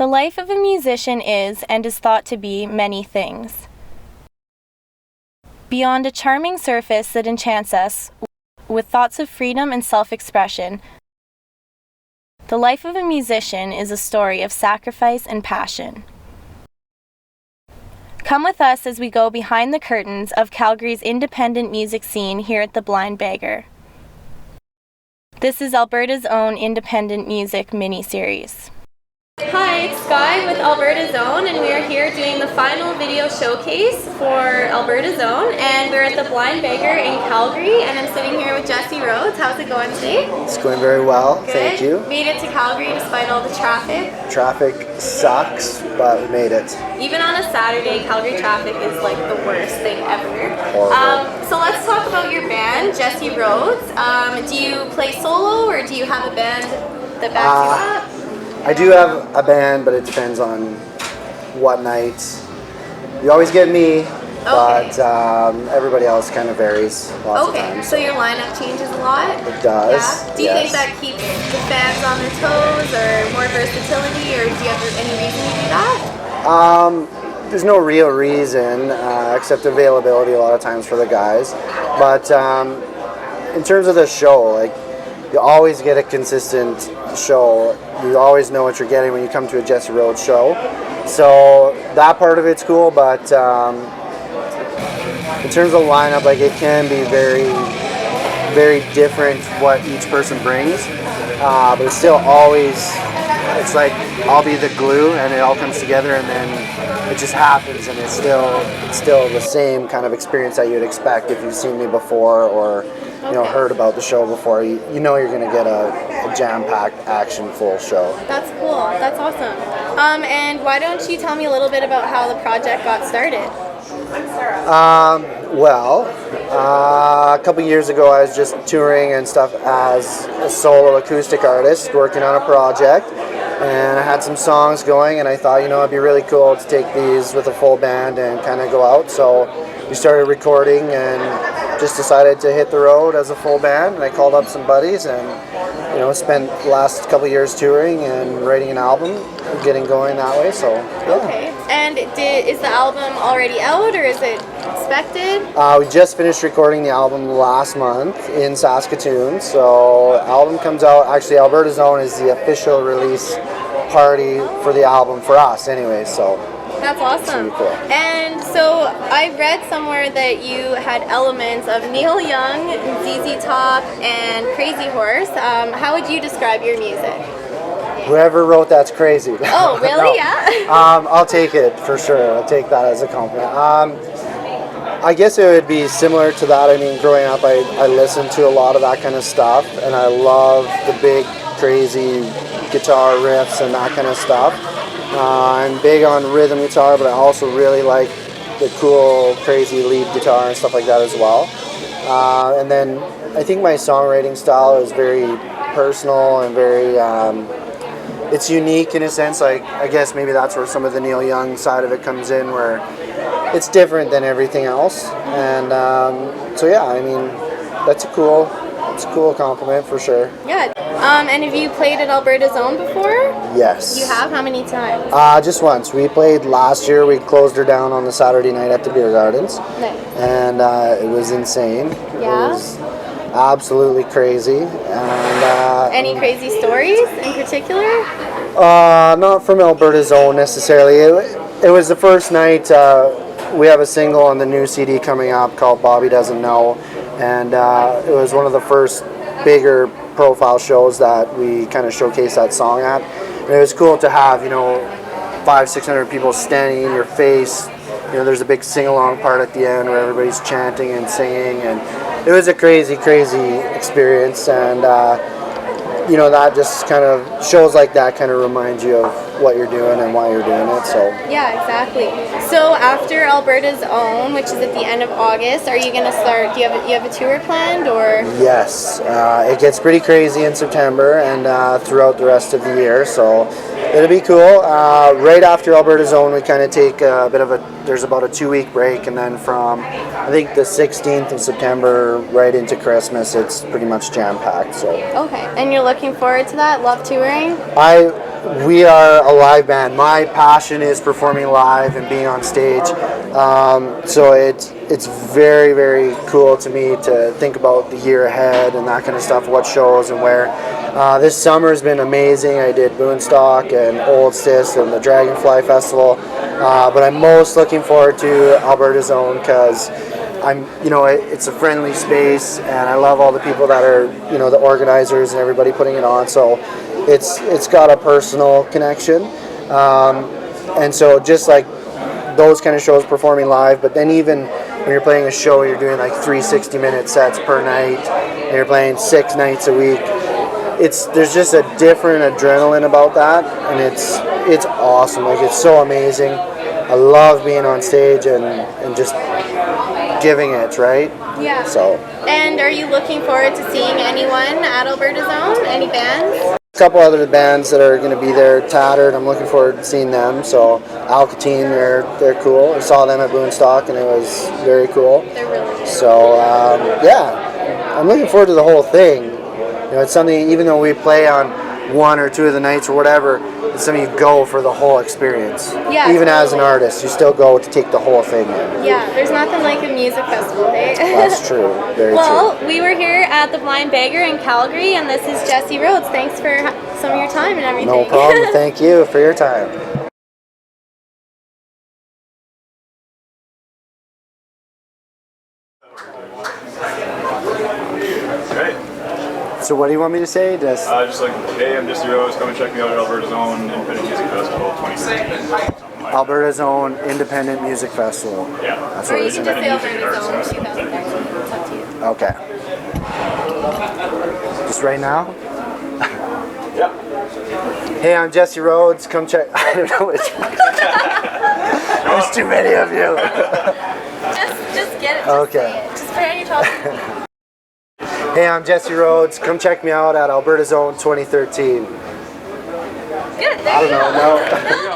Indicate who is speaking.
Speaker 1: life of a musician is and is thought to be many things. Beyond a charming surface that enchants us with thoughts of freedom and self-expression, the life of a musician is a story of sacrifice and passion. Come with us as we go behind the curtains of Calgary's independent music scene here at the Blind Beggar. This is Alberta's own independent music mini-series. Hi, it's Sky with Alberta's Own, and we are here doing the final video showcase for Alberta's Own, and we're at the Blind Beggar in Calgary, and I'm sitting here with Jesse Rhodes. How's it going today?
Speaker 2: It's going very well,
Speaker 1: Good.
Speaker 2: Thank you.
Speaker 1: Made it to Calgary despite all the traffic.
Speaker 2: Traffic sucks, but we made it.
Speaker 1: Even on a Saturday, Calgary traffic is like the worst thing ever.
Speaker 2: Horrible.
Speaker 1: So let's talk about your band, Jesse Rhodes. Do you play solo, or do you have a band that backs you up?
Speaker 2: I do have a band, but it depends on what nights. You always get me, but everybody else kind of varies lots of times.
Speaker 1: So your lineup changes a lot?
Speaker 2: It does.
Speaker 1: Yeah. Do you think that keeps the fans on their toes, or more versatility, or do you have any reason you do that?
Speaker 2: There's no real reason except availability a lot of times for the guys. But in terms of the show, like, you always get a consistent show. You always know what you're getting when you come to a Jesse Rhodes show. So that part of it's cool, but in terms of lineup, like, it can be very, very different what each person brings. But it's still always, it's like I'll be the glue and it all comes together, and then it just happens, and it's still the same kind of experience that you'd expect if you've seen me before, or heard about the show before. You know you're going to get a jam-packed, action-full show.
Speaker 1: That's cool. That's awesome. And why don't you tell me a little bit about how the project got started?
Speaker 2: A couple years ago, I was just touring and stuff as a solo acoustic artist, working on a project, and I had some songs going, and I thought, it'd be really cool to take these with a full band and kind of go out. So we started recording and just decided to hit the road as a full band, and I called up some buddies and spent the last couple of years touring and writing an album, getting going that way. So yeah.
Speaker 1: Okay. And is the album already out, or is it expected?
Speaker 2: We just finished recording the album last month in Saskatoon, so the album comes out. Actually, Alberta's Own is the official release party for the album for us anyway, so
Speaker 1: that's awesome.
Speaker 2: Really cool.
Speaker 1: And so I read somewhere that you had elements of Neil Young, ZZ Top, and Crazy Horse. How would you describe your music?
Speaker 2: Whoever wrote that's crazy.
Speaker 1: Oh, really?
Speaker 2: No.
Speaker 1: Yeah.
Speaker 2: I'll take it for sure. I'll take that as a compliment. I guess it would be similar to that. I mean, growing up, I listened to a lot of that kind of stuff, and I love the big, crazy guitar riffs and that kind of stuff. I'm big on rhythm guitar, but I also really like the cool, crazy lead guitar and stuff like that as well. And then I think my songwriting style is very personal and very, it's unique in a sense. Like, I guess maybe that's where some of the Neil Young side of it comes in, where it's different than everything else. And so yeah, I mean, it's a cool compliment for sure.
Speaker 1: Yeah. And have you played at Alberta's Own before?
Speaker 2: Yes.
Speaker 1: You have? How many times?
Speaker 2: Just once. We played last year. We closed her down on the Saturday night at the Beer Gardens.
Speaker 1: Nice.
Speaker 2: And it was insane.
Speaker 1: Yeah?
Speaker 2: It was absolutely crazy. And
Speaker 1: any crazy stories in particular?
Speaker 2: Not from Alberta's Own necessarily. It was the first night. We have a single on the new CD coming up called Bobby Doesn't Know. And it was one of the first bigger profile shows that we kind of showcased that song at. And it was cool to have, 500-600 people standing in your face. There's a big sing-along part at the end where everybody's chanting and singing, and it was a crazy, crazy experience. And that just kind of shows like that kind of reminds you of what you're doing and why you're doing it. So
Speaker 1: yeah, exactly. So after Alberta's Own, which is at the end of August, are you gonna start? Do you have a tour planned, or?
Speaker 2: Yes, it gets pretty crazy in September and throughout the rest of the year. So it'll be cool. Right after Alberta's Own, we kind of take a bit of there's about a 2-week break, and then from I think the 16th of September right into Christmas, it's pretty much jam-packed. So
Speaker 1: okay, and you're looking forward to that? Love touring?
Speaker 2: we are a live band. My passion is performing live and being on stage. So it's very, very cool to me to think about the year ahead and that kind of stuff, what shows and where. This summer has been amazing. I did Boonstock and Old Sis and the Dragonfly Festival. But I'm most looking forward to Alberta's Own because it's a friendly space, and I love all the people that are, the organizers and everybody putting it on. So it's got a personal connection, and so just like those kind of shows, performing live. But then even when you're playing a show, you're doing like 360-minute sets per night, and you're playing 6 nights a week. There's just a different adrenaline about that, and it's awesome. Like, it's so amazing. I love being on stage and just giving it, right?
Speaker 1: Yeah.
Speaker 2: So.
Speaker 1: And are you looking forward to seeing anyone at Alberta's Own? Any bands?
Speaker 2: A couple other bands that are going to be there. Tattered, I'm looking forward to seeing them. So Alcatine, they're cool. I saw them at Boonstock, and it was very cool.
Speaker 1: They're really good.
Speaker 2: So yeah, I'm looking forward to the whole thing. It's something, even though we play on 1 or 2 of the nights or whatever, it's something you go for the whole experience.
Speaker 1: Yeah,
Speaker 2: even as an artist, you still go to take the whole thing in.
Speaker 1: Yeah, there's nothing like a music festival, eh?
Speaker 2: That's true. Very true.
Speaker 1: Well, we were here at the Blind Beggar in Calgary, and this is Jesse Rhodes. Thanks for some of your time and everything.
Speaker 2: No problem. Thank you for your time.
Speaker 3: Great.
Speaker 2: So what do you want me to say?
Speaker 3: Just like, hey, I'm Jesse Rose. Come and check me out at Alberta's Own Independent Music Festival 2016.
Speaker 2: Alberta's Own Independent Music Festival.
Speaker 3: Yeah.
Speaker 2: That's
Speaker 1: Or
Speaker 2: what
Speaker 1: you
Speaker 2: it
Speaker 1: can
Speaker 2: is.
Speaker 1: just say Alberta's Own 2019. It's up to you.
Speaker 2: Okay. Just right now?
Speaker 3: Yeah.
Speaker 2: Hey, I'm Jesse Rhodes. Come check. I don't know which one. There's too many of you.
Speaker 1: Just get it. Just
Speaker 2: Okay.
Speaker 1: say it. Just pretend you're talking.
Speaker 2: Hey, I'm Jesse Rhodes. Come check me out at Alberta's Own 2013.
Speaker 1: Good. There
Speaker 2: I
Speaker 1: you
Speaker 2: don't
Speaker 1: go.
Speaker 2: know. No.